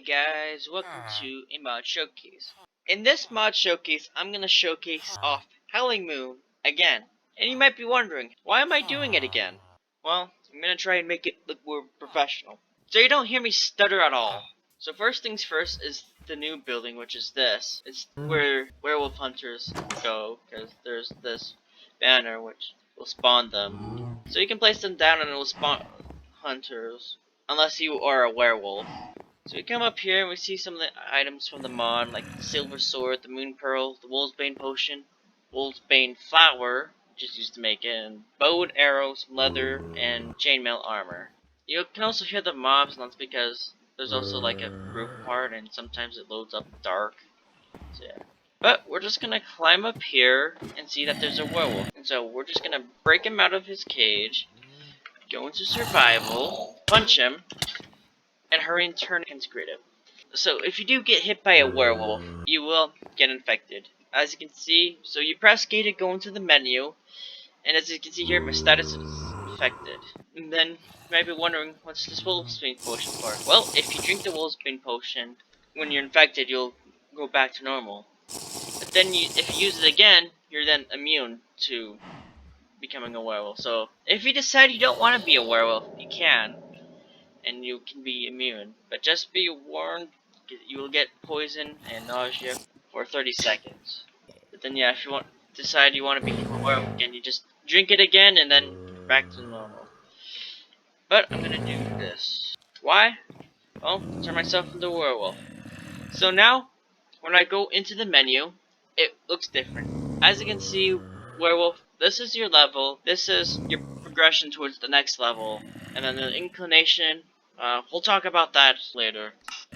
guys, welcome to a mod showcase. In this mod showcase, I'm gonna showcase off Howling Moon again. And you might be wondering, why am I doing it again? Well, I'm gonna try and make it look more professional, so you don't hear me stutter at all. So first things first is the new building, which is this. It's where werewolf hunters go, because there's this banner which will spawn them. So you can place them down and it will spawn hunters, unless you are a werewolf. So we come up here and we see some of the items from the mod, like the silver sword, the moon pearl, the Wolfsbane Potion, Wolfsbane flower, which is used to make it, and bow and arrows, leather, and chainmail armor. You can also hear the mobs, and that's because there's also like a roof part, and sometimes it loads up dark. So yeah. But we're just gonna climb up here and see that there's a werewolf. And so we're just gonna break him out of his cage, go into survival, punch him, and hurry and turn integrative. So if you do get hit by a werewolf, you will get infected. As you can see, so you press K to go into the menu, and as you can see here, my status is infected. And then you might be wondering, what's this Wolfsbane Potion for? Well, if you drink the Wolfsbane Potion, when you're infected, you'll go back to normal. But then if you use it again, you're then immune to becoming a werewolf. So if you decide you don't want to be a werewolf, you can. And you can be immune. But just be warned, you will get poison and nausea for 30 seconds. But then yeah, if you decide you want to become a werewolf again, you just drink it again and then back to normal. But I'm gonna do this. Why? Well, turn myself into a werewolf. So now, when I go into the menu, it looks different. As you can see, werewolf, this is your level, this is your progression towards the next level, and then the inclination. We'll talk about that later.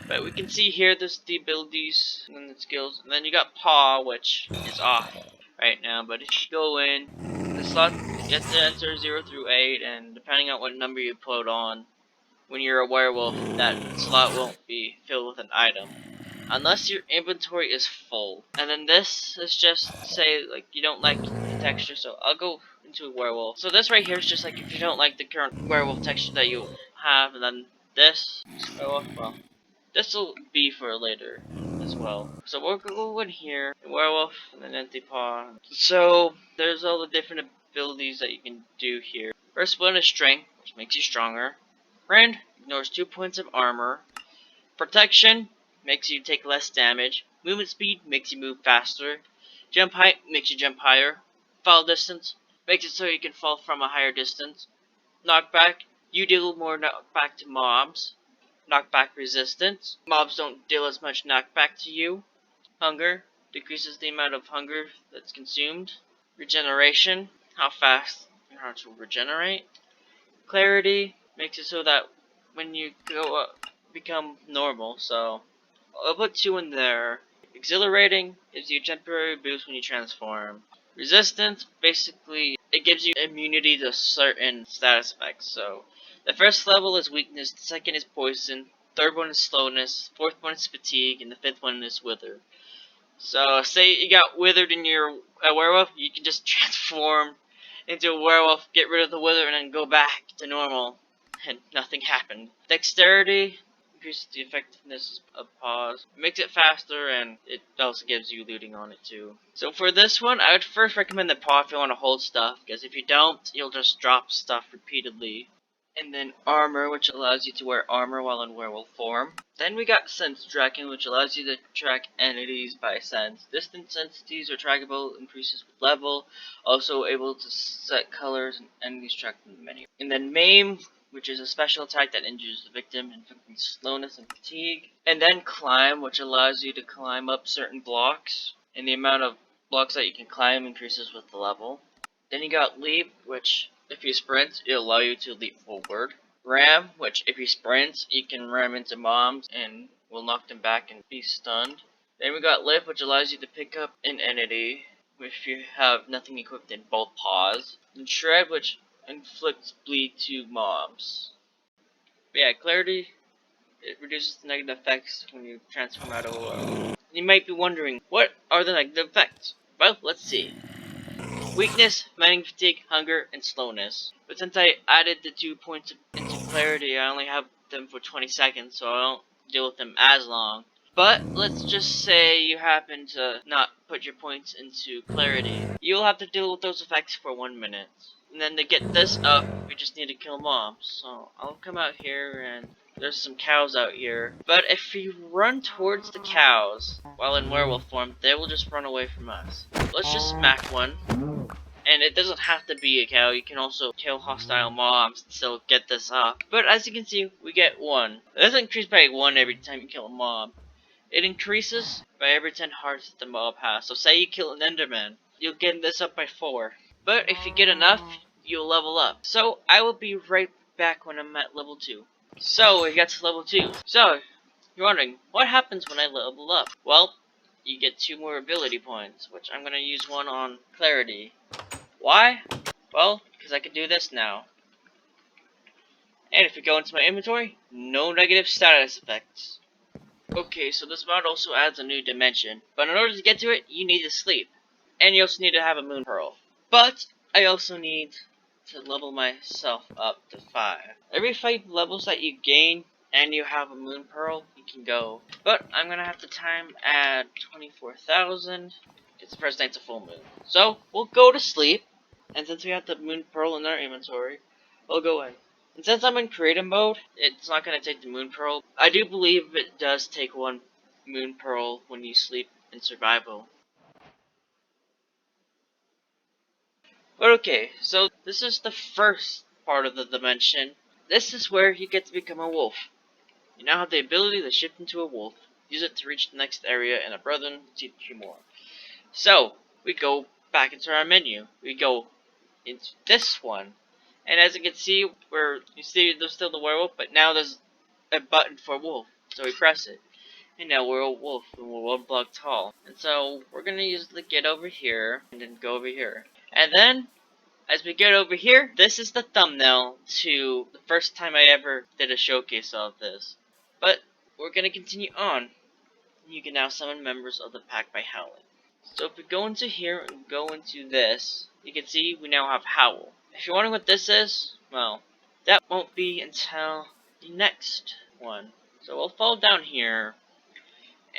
But we can see here there's the abilities and the skills, and then you got paw, which is off right now. But if you go in, the slot you have to enter 0 through 8, and depending on what number you put on, when you're a werewolf, that slot won't be filled with an item unless your inventory is full. And then this is just say like you don't like the texture, so I'll go into a werewolf. So this right here is just like if you don't like the current werewolf texture that you have, and then this werewolf, well, this will be for later as well. So we'll go in here, werewolf, and then empty paw. So there's all the different abilities that you can do here. First one is strength, which makes you stronger. Rend ignores 2 points of armor. Protection makes you take less damage. Movement speed makes you move faster. Jump height makes you jump higher. Fall distance makes it so you can fall from a higher distance. Knockback, you deal more knockback to mobs. Knockback resistance, mobs don't deal as much knockback to you. Hunger, decreases the amount of hunger that's consumed. Regeneration, how fast your hearts will regenerate. Clarity, makes it so that when you go up, become normal, so I'll put 2 in there. Exhilarating gives you a temporary boost when you transform. Resistance, basically, it gives you immunity to certain status effects. So, the first level is weakness, the second is poison, third one is slowness, fourth one is fatigue, and the fifth one is wither. So, say you got withered and you're a werewolf, you can just transform into a werewolf, get rid of the wither, and then go back to normal, and nothing happened. Dexterity increases the effectiveness of paws, makes it faster, and it also gives you looting on it too. So for this one, I would first recommend the paw if you want to hold stuff, because if you don't, you'll just drop stuff repeatedly. And then armor, which allows you to wear armor while in werewolf form. Then we got sense tracking, which allows you to track entities by sense. Distant entities are trackable, increases with level, also able to set colors and enemies tracked in the menu. And then maim, which is a special attack that injures the victim, inflicting slowness and fatigue. And then climb, which allows you to climb up certain blocks, and the amount of blocks that you can climb increases with the level. Then you got leap, which if you sprint, it'll allow you to leap forward. Ram, which if you sprint, you can ram into mobs and will knock them back and be stunned. Then we got lift, which allows you to pick up an entity if you have nothing equipped in both paws. And shred, which inflicts bleed to mobs. But yeah, clarity, it reduces the negative effects when you transform out of a werewolf. You might be wondering, what are the negative effects? Well, let's see. Weakness, mining fatigue, hunger, and slowness. But since I added the 2 points into clarity, I only have them for 20 seconds, so I don't deal with them as long. But let's just say you happen to not put your points into clarity. You'll have to deal with those effects for 1 minute. And then to get this up, we just need to kill mobs. So I'll come out here, and there's some cows out here. But if we run towards the cows while in werewolf form, they will just run away from us. Let's just smack one. And it doesn't have to be a cow, you can also kill hostile mobs and still get this up. But as you can see, we get 1. It doesn't increase by 1 every time you kill a mob. It increases by every 10 hearts that the mob has. So say you kill an enderman, you'll get this up by 4. But if you get enough, you'll level up. So I will be right back when I'm at level 2. So we got to level 2. So, you're wondering, what happens when I level up? Well, you get 2 more ability points, which I'm going to use one on clarity. Why? Well, because I can do this now. And if you go into my inventory, no negative status effects. Okay, so this mod also adds a new dimension, but in order to get to it, you need to sleep. And you also need to have a moon pearl. But I also need to level myself up to 5. Every 5 levels that you gain and you have a moon pearl, you can go. But I'm gonna have to time add 24,000. It's the first night's a full moon. So we'll go to sleep. And since we have the moon pearl in our inventory, we'll go in. And since I'm in creative mode, it's not going to take the moon pearl. I do believe it does take 1 moon pearl when you sleep in survival. But okay, so this is the first part of the dimension. This is where you get to become a wolf. You now have the ability to shift into a wolf. Use it to reach the next area and a brethren teach you more. So, we go back into our menu. We go into this one. And as you can see, you see there's still the werewolf, but now there's a button for wolf. So we press it. And now we're a wolf, and we're 1 block tall. And so we're going to use the get over here, and then go over here. And then, as we get over here, this is the thumbnail to the first time I ever did a showcase of this. But we're going to continue on. You can now summon members of the pack by howling. So if we go into here and go into this, you can see we now have Howl. If you're wondering what this is, well, that won't be until the next one. So we'll fall down here,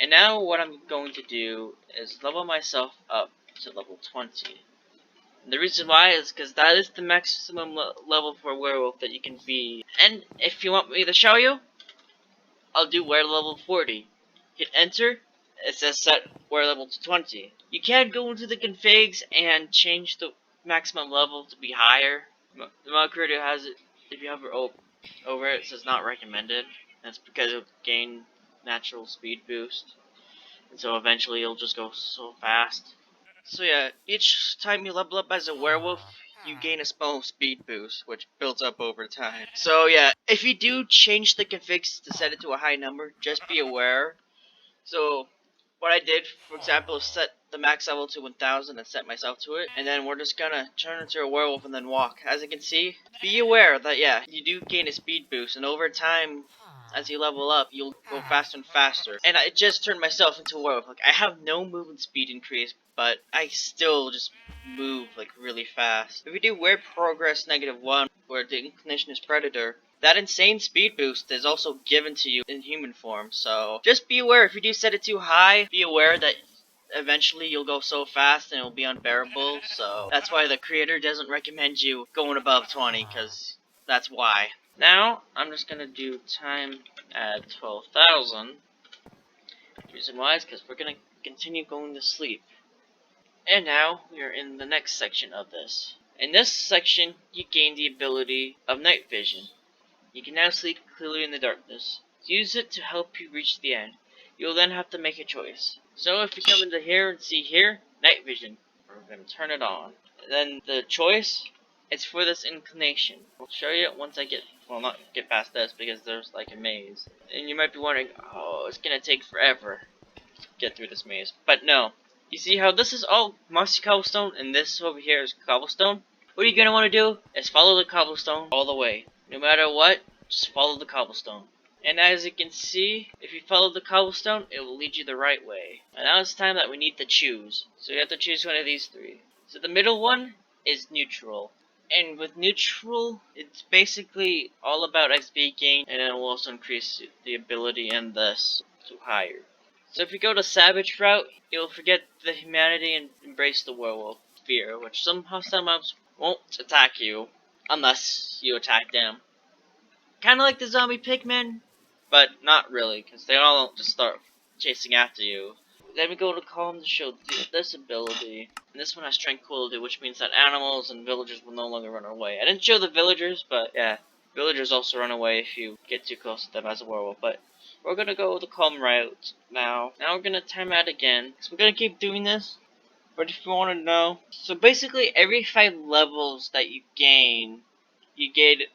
and now what I'm going to do is level myself up to level 20. And the reason why is because that is the maximum level for werewolf that you can be. And if you want me to show you, I'll do were level 40. Hit enter. It says set were level to 20. You can go into the configs and change the maximum level to be higher. The mod creator has it. If you hover over it, it says not recommended. That's because it'll gain natural speed boost. And so eventually it'll just go so fast. So yeah, each time you level up as a werewolf, you gain a small speed boost, which builds up over time. So yeah, if you do change the configs to set it to a high number, just be aware. So what I did, for example, is set the max level to 1000 and set myself to it. And then we're just gonna turn into a werewolf and then walk. As you can see, be aware that yeah, you do gain a speed boost, and over time, as you level up, you'll go faster and faster. And I just turned myself into a werewolf. Like, I have no movement speed increase, but I still just move like really fast. If you do wear progress -1, where the inclination is predator, that insane speed boost is also given to you in human form. So just be aware, if you do set it too high, be aware that eventually you'll go so fast and it'll be unbearable. So that's why the creator doesn't recommend you going above 20, because that's why. Now I'm just gonna do time at 12,000. The reason why is because we're gonna continue going to sleep. And now we are in the next section of this. In this section, you gain the ability of night vision. You can now sleep clearly in the darkness. Use it to help you reach the end. You'll then have to make a choice. So if you come into here and see here, night vision, we're going to turn it on. And then the choice, it's for this inclination. I'll show you it once I not get past this, because there's like a maze. And you might be wondering, oh, it's going to take forever to get through this maze. But no. You see how this is all mossy cobblestone and this over here is cobblestone? What you're going to want to do is follow the cobblestone all the way. No matter what, just follow the cobblestone. And as you can see, if you follow the cobblestone, it will lead you the right way. And now it's time that we need to choose. So you have to choose one of these 3. So the middle one is neutral. And with neutral, it's basically all about XP gain, and it will also increase the ability and this to higher. So if you go the savage route, you'll forget the humanity and embrace the werewolf fear, which somehow some mobs won't attack you unless you attack them. Kind of like the zombie pigmen, but not really, because they all just start chasing after you. Then we go to calm to show this ability. And this one has tranquility, which means that animals and villagers will no longer run away. I didn't show the villagers, but yeah, villagers also run away if you get too close to them as a werewolf. But we're gonna go the calm route now. Now we're gonna time out again. So we're gonna keep doing this. But if you want to know, so basically every 5 levels that you gain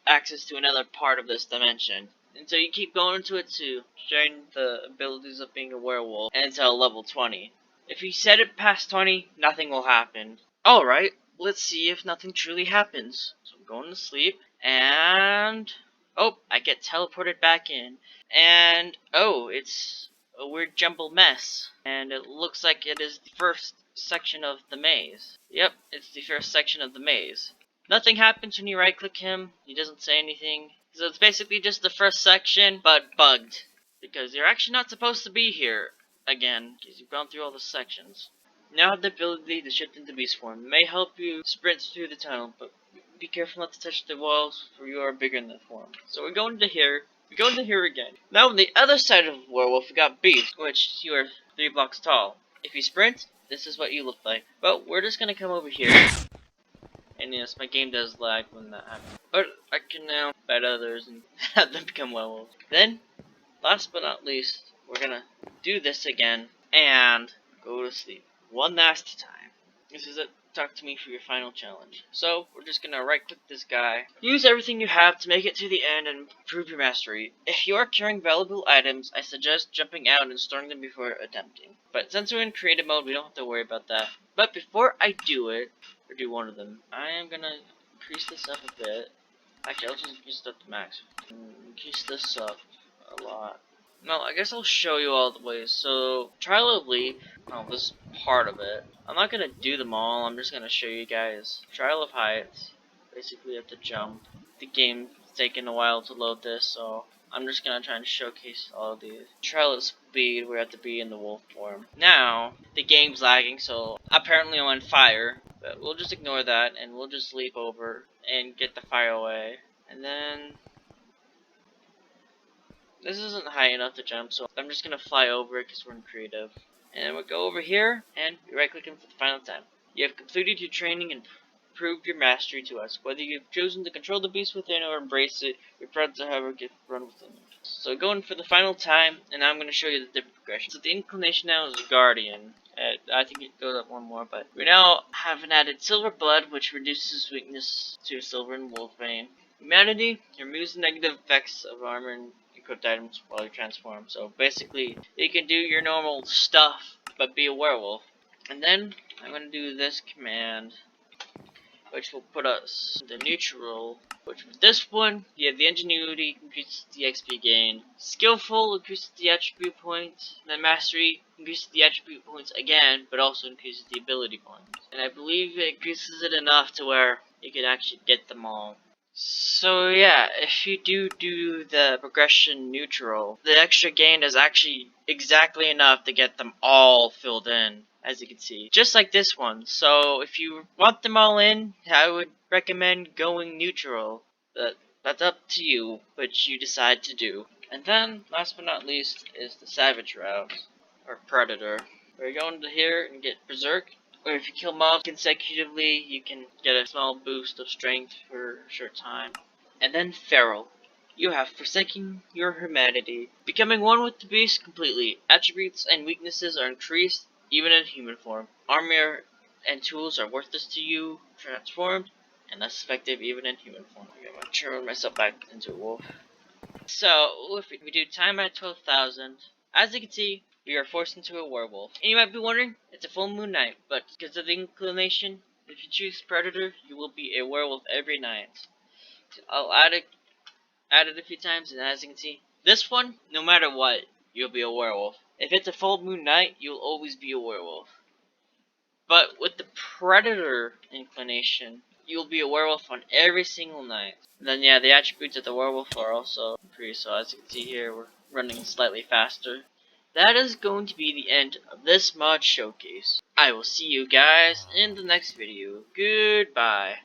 access to another part of this dimension. And so you keep going to it to train the abilities of being a werewolf until level 20. If you set it past 20, nothing will happen. Alright, let's see if nothing truly happens. So I'm going to sleep, and oh, I get teleported back in. And oh, it's a weird jumbled mess. And it looks like it is the first section of the maze. Yep, it's the first section of the maze. Nothing happens when you right click him, he doesn't say anything. So it's basically just the first section, but bugged. Because you're actually not supposed to be here again, because you've gone through all the sections. Now have the ability to shift into beast form. It may help you sprint through the tunnel, but be careful not to touch the walls, for you are bigger than the form. So we're going to here. We're going to here again. Now on the other side of werewolf, we got beast, which you are 3 blocks tall. If you sprint, this is what you look like. But we're just gonna come over here. And yes, my game does lag when that happens. But I can now fight others and have them become werewolves. Then, last but not least, we're gonna do this again and go to sleep one last time. This is it. Talk to me for your final challenge. So, we're just gonna right click this guy. Use everything you have to make it to the end and prove your mastery. If you are carrying valuable items, I suggest jumping out and storing them before attempting. But since we're in creative mode, we don't have to worry about that. But before I do it, or do one of them, I am gonna increase this up a bit. Actually, I'll just increase it up to max. Increase this up a lot. No, I guess I'll show you all the ways. So, Trial of Leap, this part of it. I'm not gonna do them all, I'm just gonna show you guys. Trial of Heights, basically you have to jump. The game's taking a while to load this, so I'm just gonna try and showcase all of these. Trial of Speed, we have to be in the wolf form. Now, the game's lagging, so apparently I'm on fire. But we'll just ignore that, and we'll just leap over and get the fire away. And then this isn't high enough to jump, so I'm just gonna fly over it because we're in creative. And we'll go over here, and we right click him for the final time. You have completed your training and proved your mastery to us. Whether you've chosen to control the beast within or embrace it, your predator, however, get run within you. So going for the final time, and now I'm going to show you the different progression. So the inclination now is Guardian. I think it goes up one more, but we now have an added Silver Blood, which reduces weakness to Silver and Wolfsbane. Humanity removes the negative effects of armor and equipped items while you transform. So basically, you can do your normal stuff, but be a werewolf. And then I'm going to do this command, which will put us into neutral. Which with this one, you have the ingenuity, increases the XP gain. Skillful increases the attribute points. And then mastery increases the attribute points again, but also increases the ability points. And I believe it increases it enough to where you can actually get them all. So yeah, if you do the progression neutral, the extra gain is actually exactly enough to get them all filled in, as you can see. Just like this one. So if you want them all in, I would recommend going neutral. That's up to you, which you decide to do. And then, last but not least, is the savage route, or predator. We're going to here and get berserk. Or if you kill mobs consecutively, you can get a small boost of strength for a short time. And then feral. You have forsaken your humanity, becoming one with the beast completely. Attributes and weaknesses are increased, even in human form. Armor and tools are worthless to you, transformed, and less effective even in human form. I'm going to turn myself back into a wolf. So, if we do time at 12,000, as you can see, we are forced into a werewolf. And you might be wondering, it's a full moon night, but because of the inclination, if you choose predator, you will be a werewolf every night. I'll add it a few times, and as you can see, this one, no matter what, you'll be a werewolf. If it's a full moon night, you'll always be a werewolf. But with the predator inclination, you'll be a werewolf on every single night. And then yeah, the attributes of the werewolf are also increased. So as you can see here, we're running slightly faster. That is going to be the end of this mod showcase. I will see you guys in the next video. Goodbye.